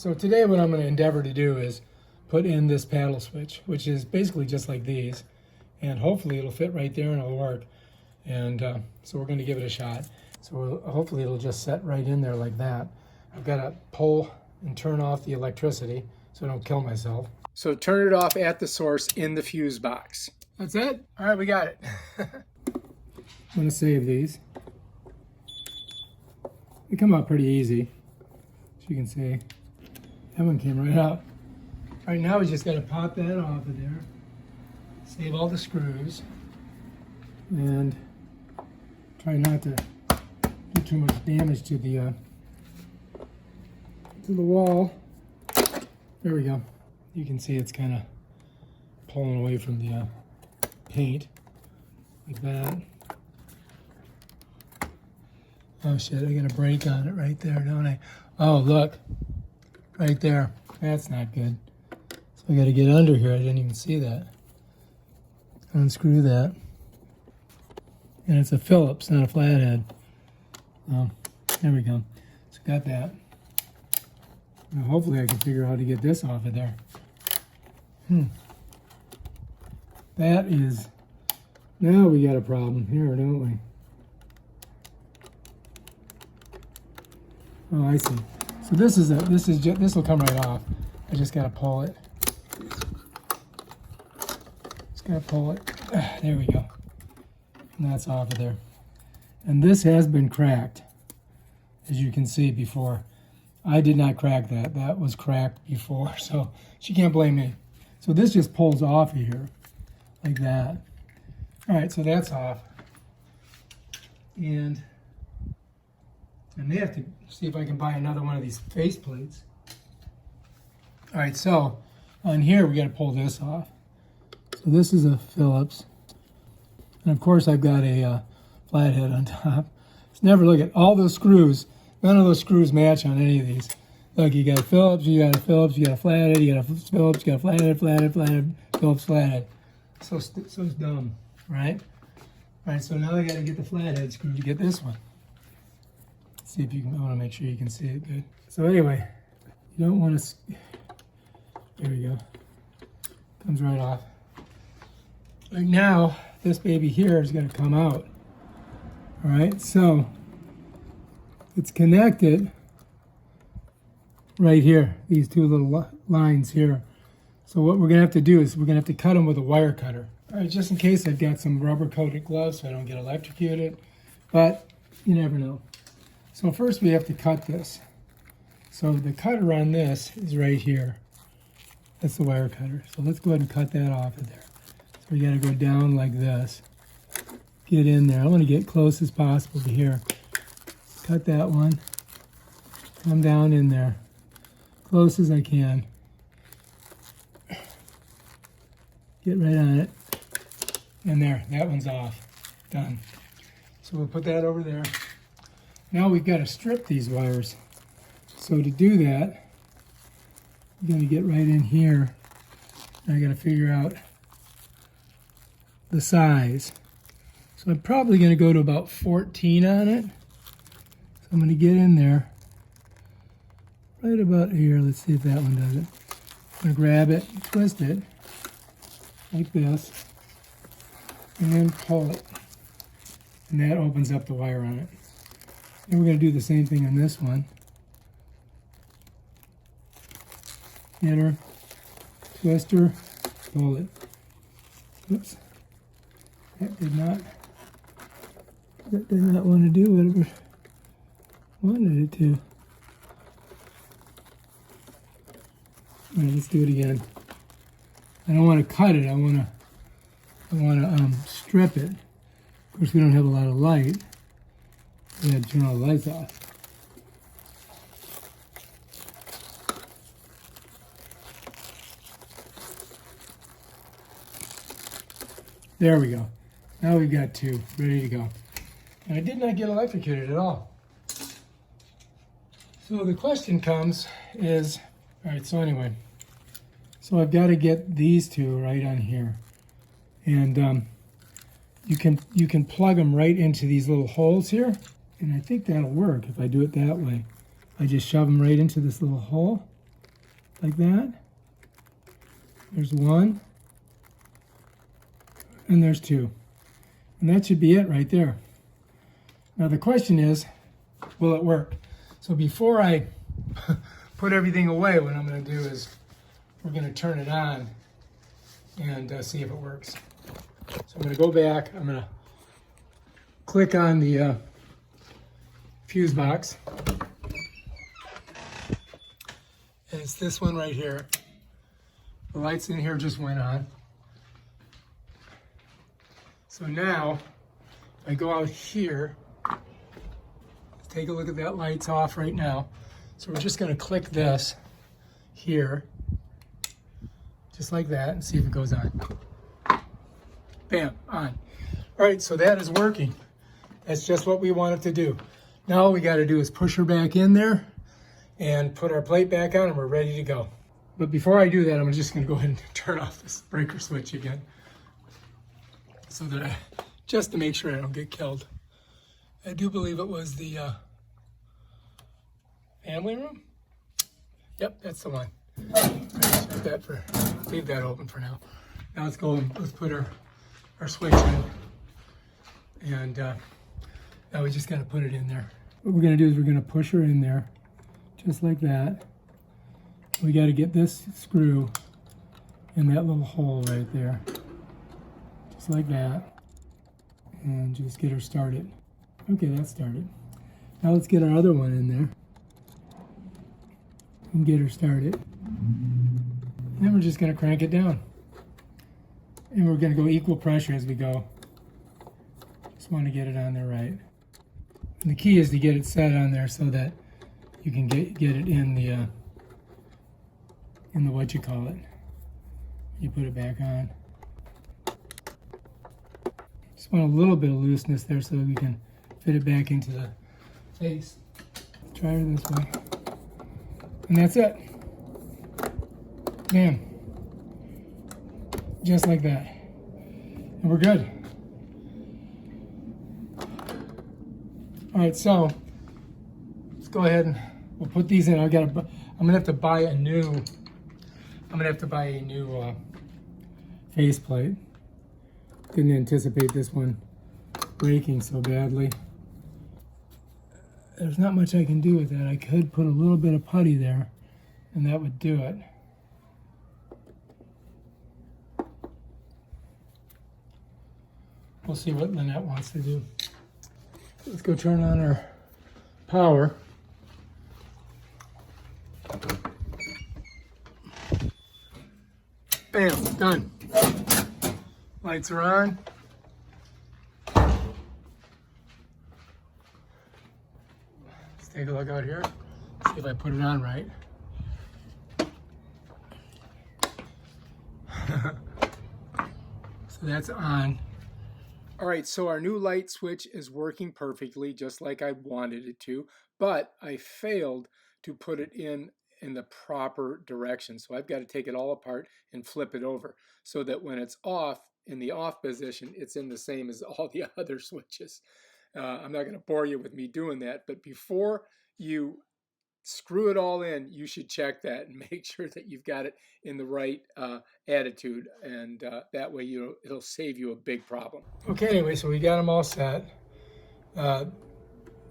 So today what I'm going to endeavor to do is put in this paddle switch, which is basically just like these, and hopefully it'll fit right there and it'll work. And so we're going to give it a shot. So hopefully it'll just set right in there like that. I've got to pull and turn off the electricity so I don't kill myself. So turn it off at the source in the fuse box. That's it? All right, we got it. I'm going to save these. They come out pretty easy, as you can see. That one came right out. All right, now we just got to pop that off of there. Save all the screws. And try not to do too much damage to the wall. There we go. You can see it's kind of pulling away from the paint like that. Oh shit, I got a break on it right there, don't I? Oh, look. Right there. That's not good. So I got to get under here. I didn't even see that. Unscrew that. And it's a Phillips, not a flathead. Oh, there we go. So got that. Now hopefully I can figure out how to get this off of there. That is... Now we got a problem here, don't we? Oh, I see. So this will come right off. I just gotta pull it. Just gotta pull it. There we go. And that's off of there. And this has been cracked, as you can see before. I did not crack that. That was cracked before, so she can't blame me. So this just pulls off of here, like that. All right, so that's off. And I may have to see if I can buy another one of these face plates. All right, so on here we got to pull this off. So this is a Phillips, and of course I've got a flathead on top. Just never look at all those screws. None of those screws match on any of these. Look, you got a Phillips, you got a Phillips, you got a flathead, you got a Phillips, you got a flathead, flathead, Phillips, flathead. So dumb, right? All right, so now I got to get the flathead screw to get this one. See if you can, I want to make sure you can see it good. So anyway, you don't want to, there we go. Comes right off. Right now, this baby here is going to come out. All right, so it's connected right here, these two little lines here. So what we're going to have to do is we're going to have to cut them with a wire cutter. All right, just in case I've got some rubber coated gloves so I don't get electrocuted, but you never know. So first we have to cut this. So the cutter on this is right here. That's the wire cutter. So let's go ahead and cut that off of there. So we got to go down like this. Get in there. I want to get close as possible to here. Cut that one. Come down in there. Close as I can. Get right on it. And there, that one's off. Done. So we'll put that over there. Now we've got to strip these wires. So to do that, I'm going to get right in here. And I got to figure out the size. So I'm probably going to go to about 14 on it. So I'm going to get in there right about here. Let's see if that one does it. I'm going to grab it, twist it like this, and then pull it. And that opens up the wire on it. And we're going to do the same thing on this one. Get her, twist her, pull it. Oops. That did not want to do what it wanted it to. All right, let's do it again. I don't want to cut it. I want to strip it. Of course, we don't have a lot of light. We had to turn all the lights off. There we go. Now we've got two ready to go. And I did not get electrocuted at all. So the question comes is, all right, so anyway, so I've got to get these two right on here. And you can plug them right into these little holes here. And I think that'll work if I do it that way. I just shove them right into this little hole. like that. There's one, and there's two. And that should be it right there. Now the question is, will it work? So before I put everything away, what I'm going to do is we're going to turn it on and see if it works. So I'm going to go back. I'm going to click on the fuse box. And it's this one right here. The lights in here just went on. So now, if I go out here, take a look at that, light's off right now. So we're just going to click this here, just like that, and see if it goes on. Bam, on. All right, so that is working. That's just what we want it to do. Now all we got to do is push her back in there and put our plate back on, and we're ready to go. But before I do that, I'm just going to go ahead and turn off this breaker switch again, so that just to make sure I don't get killed. I do believe it was the family room. Yep, that's the one. Leave that open for now. Now let's go and let's put our switch in. And now we just got to put it in there. What we're going to do is we're going to push her in there, just like that. We got to get this screw in that little hole right there, just like that, and just get her started. Okay, that's started. Now let's get our other one in there and get her started. And then we're just going to crank it down. And we're going to go equal pressure as we go. Just want to get it on there right. And the key is to get it set on there so that you can get it in the what you call it. You put it back on. Just want a little bit of looseness there so that we can fit it back into the face. Try her this way. And that's it. Bam. Just like that. And we're good. All right, so let's go ahead and we'll put these in. I'm gonna have to buy a new faceplate. Didn't anticipate this one breaking so badly. There's not much I can do with that. I could put a little bit of putty there, and that would do it. We'll see what Lynette wants to do. Let's go turn on our power. Bam, done. Lights are on. Let's take a look out here. See if I put it on right. So that's on. All right, so our new light switch is working perfectly, just like I wanted it to, but I failed to put it in the proper direction. So I've got to take it all apart and flip it over so that when it's off, in the off position, it's in the same as all the other switches. I'm not going to bore you with me doing that, but before you screw it all in, you should check that and make sure that you've got it in the right attitude, and that way it'll save you a big problem. Okay, anyway, so we got them all set.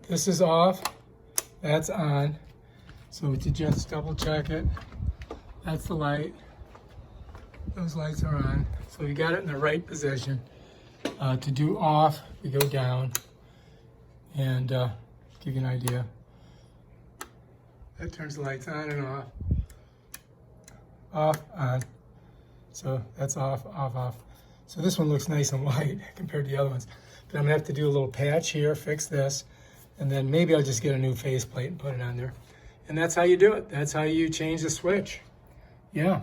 This is off, that's on. So to just double check it, that's the light. Those lights are on. So we got it in the right position. To do off, we go down and give you an idea. That turns the lights on and off. Off, on. So that's off, off, off. So this one looks nice and white compared to the other ones. But I'm gonna have to do a little patch here, fix this, and then maybe I'll just get a new faceplate and put it on there. And that's how you do it. That's how you change the switch. Yeah.